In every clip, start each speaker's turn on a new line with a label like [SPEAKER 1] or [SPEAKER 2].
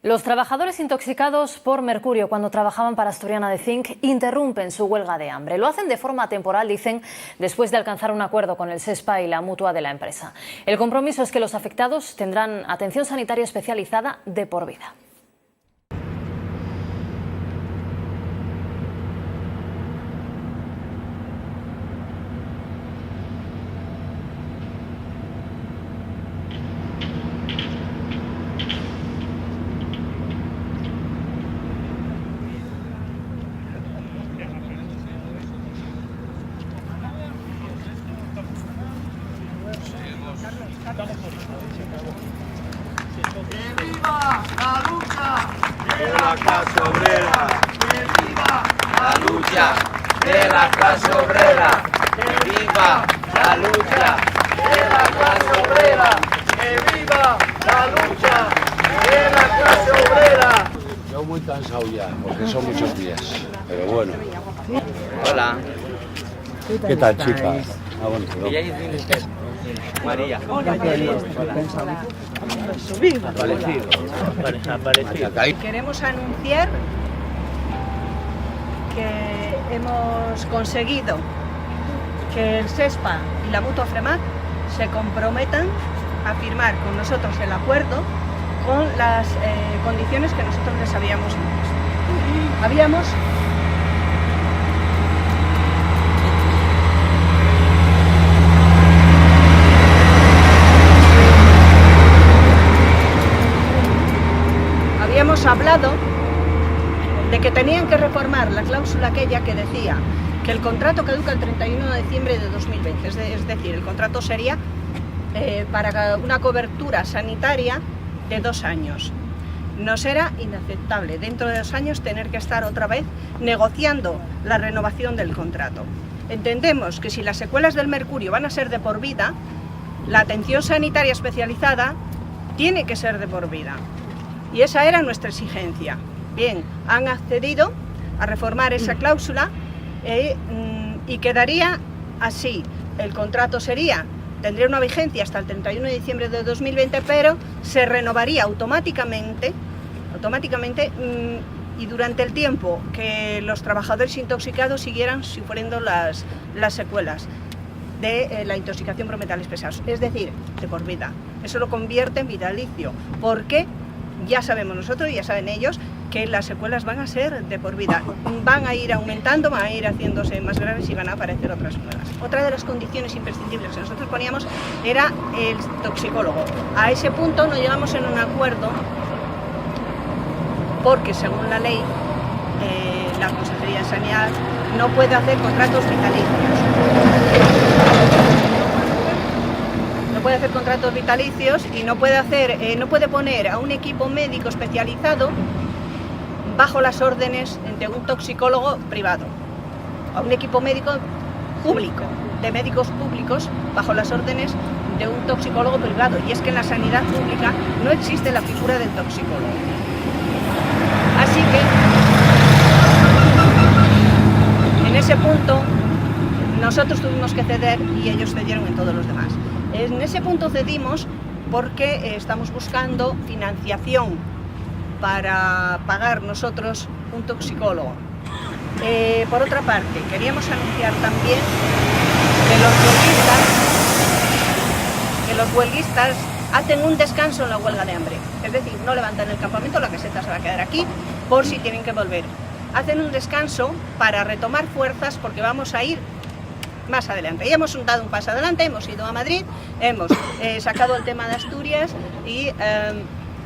[SPEAKER 1] Los trabajadores intoxicados por mercurio cuando trabajaban para Asturiana de Zinc interrumpen su huelga de hambre. Lo hacen de forma temporal, dicen, después de alcanzar un acuerdo con el SESPA y la mutua de la empresa. El compromiso es que los afectados tendrán atención sanitaria especializada de por vida.
[SPEAKER 2] ¡Que viva la lucha de la clase obrera! ¡Que viva la lucha de la clase obrera! ¡Que viva la lucha de la clase obrera! ¡Que viva la lucha de la clase obrera!
[SPEAKER 3] Yo muy cansado ya, porque son muchos días, pero bueno.
[SPEAKER 4] Hola.
[SPEAKER 3] ¿Qué tal, chicas? Ah, bueno, perdón.
[SPEAKER 4] María.
[SPEAKER 5] Queremos anunciar que hemos conseguido que el SESPA y la mutua FREMAC se comprometan a firmar con nosotros el acuerdo con las condiciones que nosotros les habíamos impuesto. Habíamos hablado de que tenían que reformar la cláusula aquella que decía que el contrato caduca el 31 de diciembre de 2020, es decir, el contrato sería para una cobertura sanitaria de 2 años. Nos era inaceptable dentro de 2 años tener que estar otra vez negociando la renovación del contrato. Entendemos que si las secuelas del mercurio van a ser de por vida, la atención sanitaria especializada tiene que ser de por vida. Y esa era nuestra exigencia. Bien, han accedido a reformar esa cláusula y quedaría así. El contrato tendría una vigencia hasta el 31 de diciembre de 2020, pero se renovaría automáticamente y durante el tiempo que los trabajadores intoxicados siguieran sufriendo las secuelas de la intoxicación por metales pesados, es decir, de por vida. Eso lo convierte en vitalicio, porque ya sabemos nosotros y ya saben ellos que las secuelas van a ser de por vida, van a ir aumentando, van a ir haciéndose más graves y van a aparecer otras nuevas. Otra de las condiciones imprescindibles que nosotros poníamos era el toxicólogo. A ese punto no llegamos en un acuerdo porque según la ley la Consejería de Sanidad no puede hacer contratos vitalicios. No puede hacer contratos vitalicios y no puede poner a un equipo médico especializado bajo las órdenes de un toxicólogo privado, a un equipo médico público, de médicos públicos bajo las órdenes de un toxicólogo privado. Y es que en la sanidad pública no existe la figura del toxicólogo. Así que en ese punto nosotros tuvimos que ceder y ellos cedieron en todos los demás. En ese punto cedimos porque estamos buscando financiación para pagar nosotros un toxicólogo. Por otra parte, queríamos anunciar también que los huelguistas hacen un descanso en la huelga de hambre. Es decir, no levantan el campamento, la caseta se va a quedar aquí por si tienen que volver. Hacen un descanso para retomar fuerzas porque vamos a ir más adelante. Ya hemos dado un paso adelante, hemos ido a Madrid, hemos sacado el tema de Asturias y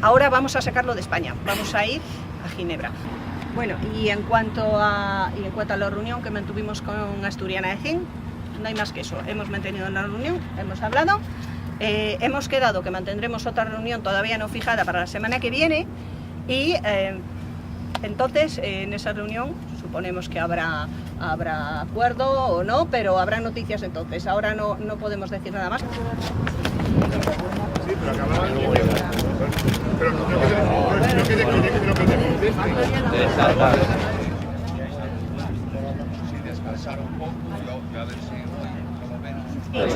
[SPEAKER 5] ahora vamos a sacarlo de España. Vamos a ir a Ginebra. Bueno, y en cuanto a la reunión que mantuvimos con Asturiana de Zinc, no hay más que eso. Hemos mantenido la reunión, hemos hablado, hemos quedado que mantendremos otra reunión todavía no fijada para la semana que viene y entonces en esa reunión suponemos que habrá acuerdo o no, pero habrá noticias entonces. Ahora no podemos decir nada más.
[SPEAKER 6] Sí, pero acabamos de... Pero no que
[SPEAKER 4] descansar un poco, yo a ver si por lo menos...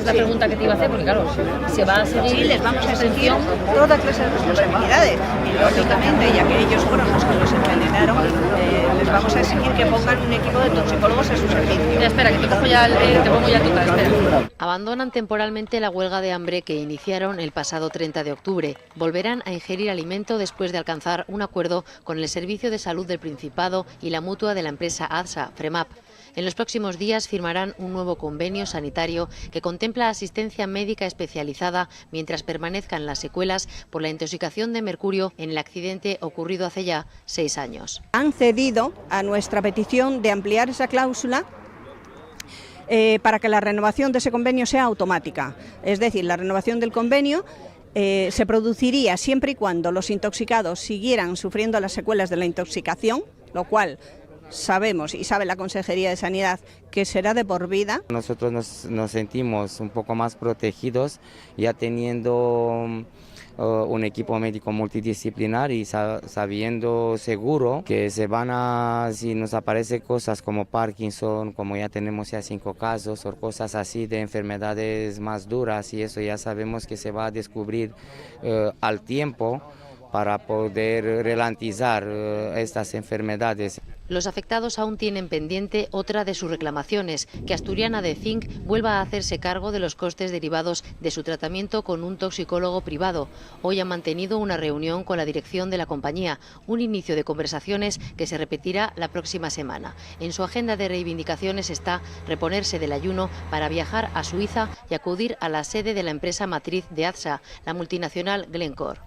[SPEAKER 7] es la pregunta que te iba a hacer, porque claro, se va a seguir...
[SPEAKER 5] Sí, les vamos a exigir toda clase de responsabilidades. Y lógicamente, ya que ellos fueron los que los envenenaron, les vamos a exigir que pongan un equipo de toxicólogos a su servicio.
[SPEAKER 7] Espera, que te pongo ya tu cara, espera.
[SPEAKER 8] Abandonan temporalmente la huelga de hambre que iniciaron el pasado 30 de octubre. Volverán a ingerir alimento después de alcanzar un acuerdo con el Servicio de Salud del Principado y la mutua de la empresa ADSA, FREMAP. En los próximos días firmarán un nuevo convenio sanitario que contempla asistencia médica especializada mientras permanezcan las secuelas por la intoxicación de mercurio en el accidente ocurrido hace ya 6 años.
[SPEAKER 5] Han cedido a nuestra petición de ampliar esa cláusula para que la renovación de ese convenio sea automática. Es decir, la renovación del convenio se produciría siempre y cuando los intoxicados siguieran sufriendo las secuelas de la intoxicación, lo cual sabemos y sabe la Consejería de Sanidad que será de por vida.
[SPEAKER 9] Nosotros nos sentimos un poco más protegidos ya teniendo un equipo médico multidisciplinar y sabiendo seguro que si nos aparecen cosas como Parkinson, como ya tenemos ya 5 casos, o cosas así de enfermedades más duras, y eso ya sabemos que se va a descubrir al tiempo para poder ralentizar estas enfermedades.
[SPEAKER 8] Los afectados aún tienen pendiente otra de sus reclamaciones, que Asturiana de Zinc vuelva a hacerse cargo de los costes derivados de su tratamiento con un toxicólogo privado. Hoy ha mantenido una reunión con la dirección de la compañía, un inicio de conversaciones que se repetirá la próxima semana. En su agenda de reivindicaciones está reponerse del ayuno para viajar a Suiza y acudir a la sede de la empresa matriz de ADSA, la multinacional Glencore.